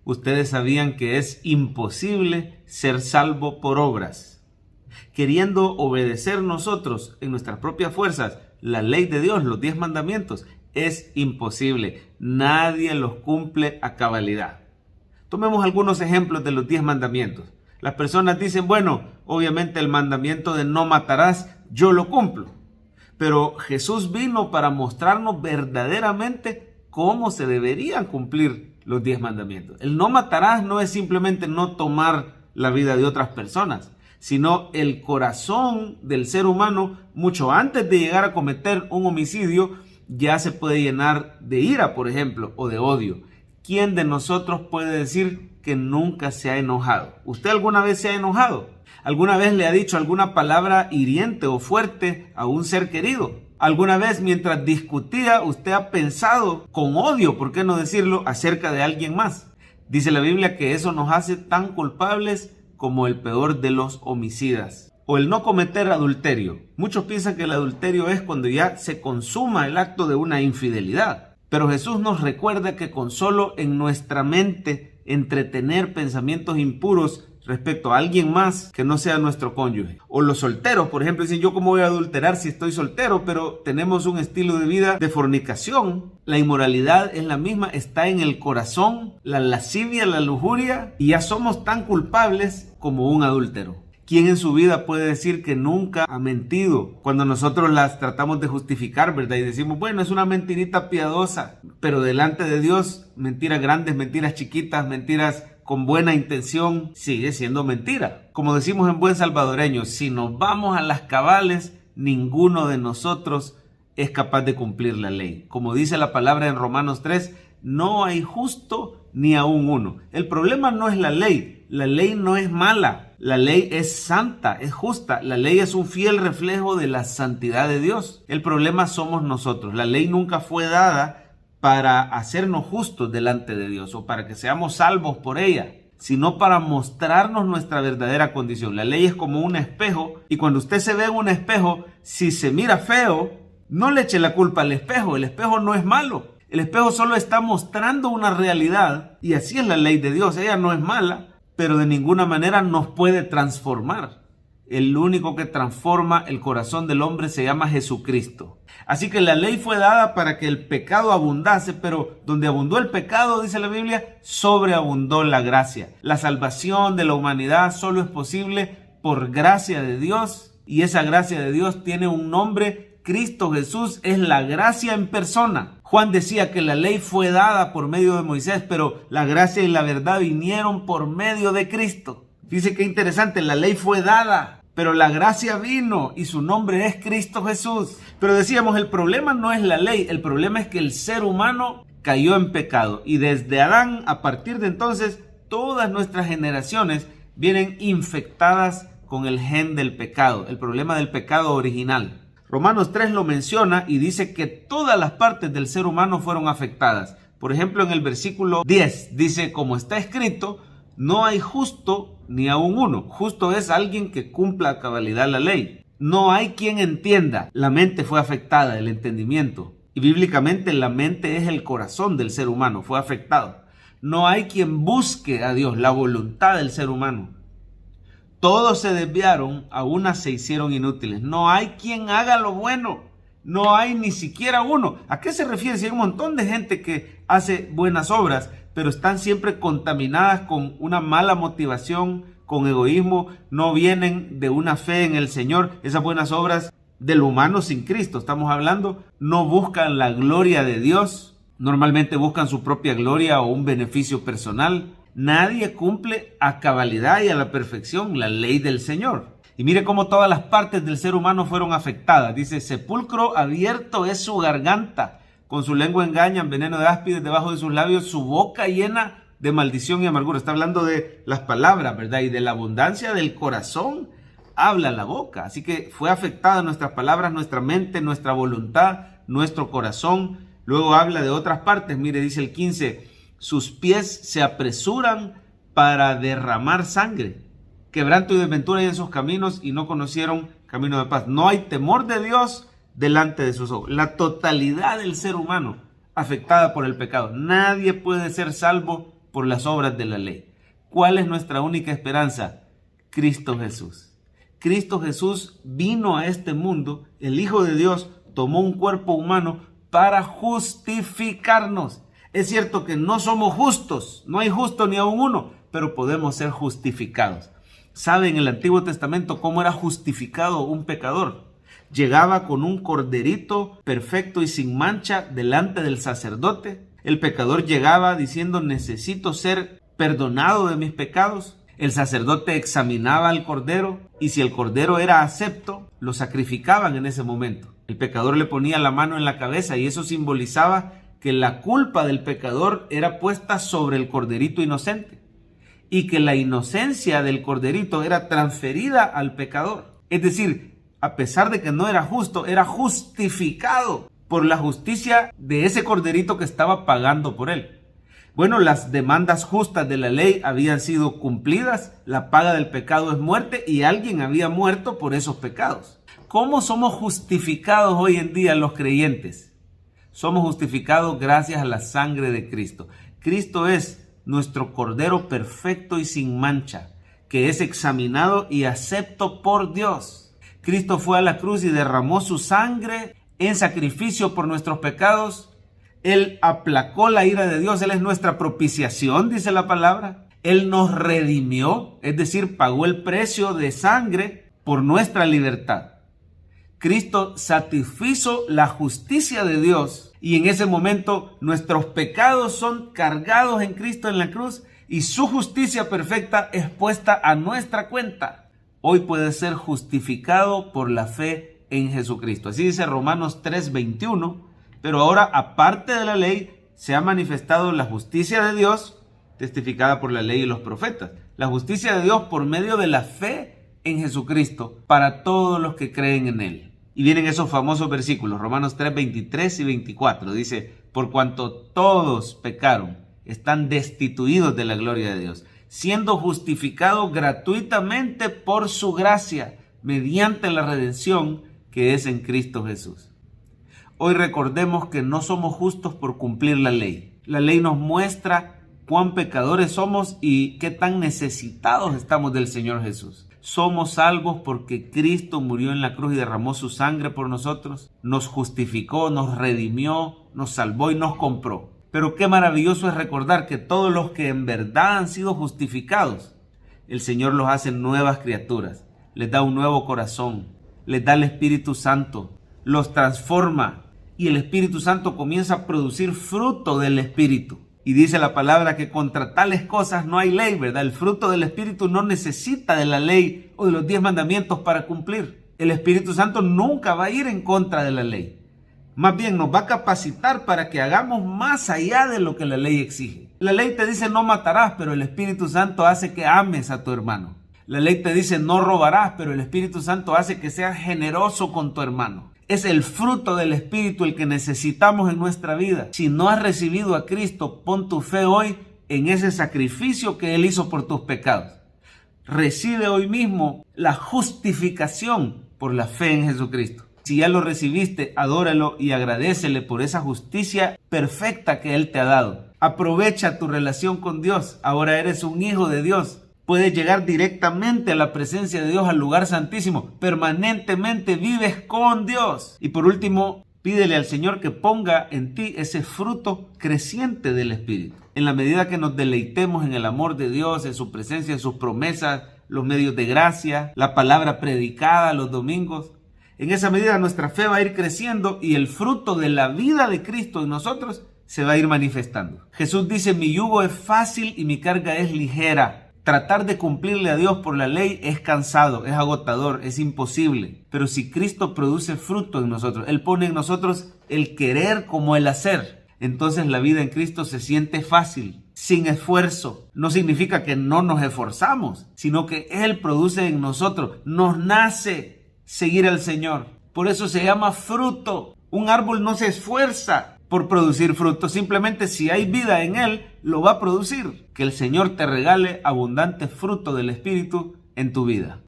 Ustedes sabían que es imposible ser salvo por obras. Queriendo obedecer nosotros en nuestras propias fuerzas la ley de Dios, los 10 mandamientos, es imposible. Nadie los cumple a cabalidad. Tomemos algunos ejemplos de los 10 mandamientos. Las personas dicen, bueno, obviamente el mandamiento de no matarás, yo lo cumplo. Pero Jesús vino para mostrarnos verdaderamente cómo se deberían cumplir los 10 mandamientos. El no matarás no es simplemente no tomar la vida de otras personas, sino el corazón del ser humano, mucho antes de llegar a cometer un homicidio, ya se puede llenar de ira, por ejemplo, o de odio. ¿Quién de nosotros puede decir que nunca se ha enojado? ¿Usted alguna vez se ha enojado? ¿Alguna vez le ha dicho alguna palabra hiriente o fuerte a un ser querido? ¿Alguna vez mientras discutía usted ha pensado con odio, por qué no decirlo, acerca de alguien más? Dice la Biblia que eso nos hace tan culpables como el peor de los homicidas. O el no cometer adulterio. Muchos piensan que el adulterio es cuando ya se consuma el acto de una infidelidad. Pero Jesús nos recuerda que con solo en nuestra mente entretener pensamientos impuros respecto a alguien más que no sea nuestro cónyuge. O los solteros, por ejemplo, dicen, yo cómo voy a adulterar si estoy soltero, pero tenemos un estilo de vida de fornicación. La inmoralidad es la misma, está en el corazón, la lascivia, la lujuria, y ya somos tan culpables como un adúltero. ¿Quién en su vida puede decir que nunca ha mentido? Cuando nosotros las tratamos de justificar, ¿verdad? Y decimos, bueno, es una mentirita piadosa, pero delante de Dios, mentiras grandes, mentiras chiquitas, mentiras con buena intención, sigue siendo mentira. Como decimos en buen salvadoreño, si nos vamos a las cabales, ninguno de nosotros es capaz de cumplir la ley. Como dice la palabra en Romanos 3, no hay justo ni aún uno. El problema no es la ley no es mala. La ley es santa, es justa. La ley es un fiel reflejo de la santidad de Dios. El problema somos nosotros. La ley nunca fue dada para hacernos justos delante de Dios o para que seamos salvos por ella, sino para mostrarnos nuestra verdadera condición. La ley es como un espejo y cuando usted se ve en un espejo, si se mira feo, no le eche la culpa al espejo. El espejo no es malo. El espejo solo está mostrando una realidad y así es la ley de Dios. Ella no es mala, pero de ninguna manera nos puede transformar. El único que transforma el corazón del hombre se llama Jesucristo. Así que la ley fue dada para que el pecado abundase, pero donde abundó el pecado, dice la Biblia, sobreabundó la gracia. La salvación de la humanidad solo es posible por gracia de Dios, y esa gracia de Dios tiene un nombre. Cristo Jesús es la gracia en persona. Juan decía que la ley fue dada por medio de Moisés, pero la gracia y la verdad vinieron por medio de Cristo. Dice que interesante, la ley fue dada, pero la gracia vino y su nombre es Cristo Jesús. Pero decíamos, el problema no es la ley, el problema es que el ser humano cayó en pecado. Y desde Adán, a partir de entonces, todas nuestras generaciones vienen infectadas con el gen del pecado, el problema del pecado original. Romanos 3 lo menciona y dice que todas las partes del ser humano fueron afectadas. Por ejemplo, en el versículo 10 dice, como está escrito, no hay justo ni aún uno. Justo es alguien que cumpla a cabalidad la ley. No hay quien entienda. La mente fue afectada, el entendimiento. Y bíblicamente la mente es el corazón del ser humano, fue afectado. No hay quien busque a Dios, la voluntad del ser humano. Todos se desviaron, a unas se hicieron inútiles. No hay quien haga lo bueno. No hay ni siquiera uno. ¿A qué se refiere? Si hay un montón de gente que hace buenas obras, pero están siempre contaminadas con una mala motivación, con egoísmo, no vienen de una fe en el Señor. Esas buenas obras del humano sin Cristo, estamos hablando, no buscan la gloria de Dios. Normalmente buscan su propia gloria o un beneficio personal. Nadie cumple a cabalidad y a la perfección la ley del Señor. Y mire cómo todas las partes del ser humano fueron afectadas. Dice, sepulcro abierto es su garganta. Con su lengua engañan, veneno de áspides debajo de sus labios, su boca llena de maldición y amargura. Está hablando de las palabras, ¿verdad? Y de la abundancia del corazón habla la boca. Así que fue afectada nuestras palabras, nuestra mente, nuestra voluntad, nuestro corazón. Luego habla de otras partes. Mire, dice el 15, sus pies se apresuran para derramar sangre. Quebranto y desventura hay en sus caminos y no conocieron camino de paz. No hay temor de Dios delante de sus ojos. La totalidad del ser humano afectada por el pecado. Nadie puede ser salvo por las obras de la ley. ¿Cuál es nuestra única esperanza? Cristo Jesús. Cristo Jesús vino a este mundo, el Hijo de Dios tomó un cuerpo humano para justificarnos. Es cierto que no somos justos, no hay justo ni aun uno, pero podemos ser justificados. ¿Sabe en el Antiguo Testamento cómo era justificado un pecador? Llegaba con un corderito perfecto y sin mancha delante del sacerdote. El pecador llegaba diciendo: necesito ser perdonado de mis pecados. El sacerdote examinaba al cordero y si el cordero era acepto, lo sacrificaban en ese momento. El pecador le ponía la mano en la cabeza y eso simbolizaba que la culpa del pecador era puesta sobre el corderito inocente y que la inocencia del corderito era transferida al pecador. Es decir, a pesar de que no era justo, era justificado por la justicia de ese corderito que estaba pagando por él. Bueno, las demandas justas de la ley habían sido cumplidas, la paga del pecado es muerte y alguien había muerto por esos pecados. ¿Cómo somos justificados hoy en día los creyentes? Somos justificados gracias a la sangre de Cristo. Cristo es nuestro Cordero perfecto y sin mancha, que es examinado y acepto por Dios. Cristo fue a la cruz y derramó su sangre en sacrificio por nuestros pecados. Él aplacó la ira de Dios, Él es nuestra propiciación, dice la palabra. Él nos redimió, es decir, pagó el precio de sangre por nuestra libertad. Cristo satisfizo la justicia de Dios y en ese momento nuestros pecados son cargados en Cristo en la cruz y su justicia perfecta es puesta a nuestra cuenta. Hoy puede ser justificado por la fe en Jesucristo. Así dice Romanos 3:21. Pero ahora, aparte de la ley, se ha manifestado la justicia de Dios, testificada por la ley y los profetas. La justicia de Dios por medio de la fe en Jesucristo para todos los que creen en Él. Y vienen esos famosos versículos, Romanos 3:23 y 24. Dice: por cuanto todos pecaron, están destituidos de la gloria de Dios, siendo justificados gratuitamente por su gracia, mediante la redención que es en Cristo Jesús. Hoy recordemos que no somos justos por cumplir la ley. La ley nos muestra cuán pecadores somos y qué tan necesitados estamos del Señor Jesús. Somos salvos porque Cristo murió en la cruz y derramó su sangre por nosotros. Nos justificó, nos redimió, nos salvó y nos compró. Pero qué maravilloso es recordar que todos los que en verdad han sido justificados, el Señor los hace nuevas criaturas. Les da un nuevo corazón, les da el Espíritu Santo, los transforma. Y el Espíritu Santo comienza a producir fruto del Espíritu. Y dice la palabra que contra tales cosas no hay ley, ¿verdad? El fruto del Espíritu no necesita de la ley o de los 10 mandamientos para cumplir. El Espíritu Santo nunca va a ir en contra de la ley. Más bien nos va a capacitar para que hagamos más allá de lo que la ley exige. La ley te dice no matarás, pero el Espíritu Santo hace que ames a tu hermano. La ley te dice no robarás, pero el Espíritu Santo hace que seas generoso con tu hermano. Es el fruto del Espíritu el que necesitamos en nuestra vida. Si no has recibido a Cristo, pon tu fe hoy en ese sacrificio que Él hizo por tus pecados. Recibe hoy mismo la justificación por la fe en Jesucristo. Si ya lo recibiste, adóralo y agradécele por esa justicia perfecta que Él te ha dado. Aprovecha tu relación con Dios. Ahora eres un hijo de Dios. Puedes llegar directamente a la presencia de Dios, al lugar santísimo. Permanentemente vives con Dios. Y por último, pídele al Señor que ponga en ti ese fruto creciente del Espíritu. En la medida que nos deleitemos en el amor de Dios, en su presencia, en sus promesas, los medios de gracia, la palabra predicada los domingos, en esa medida nuestra fe va a ir creciendo y el fruto de la vida de Cristo en nosotros se va a ir manifestando. Jesús dice: mi yugo es fácil y mi carga es ligera. Tratar de cumplirle a Dios por la ley es cansado, es agotador, es imposible. Pero si Cristo produce fruto en nosotros, Él pone en nosotros el querer como el hacer, entonces la vida en Cristo se siente fácil, sin esfuerzo. No significa que no nos esforzamos, sino que Él produce en nosotros, nos nace seguir al Señor. Por eso se llama fruto. Un árbol no se esfuerza por producir fruto, simplemente si hay vida en él, lo va a producir. Que el Señor te regale abundante fruto del Espíritu en tu vida.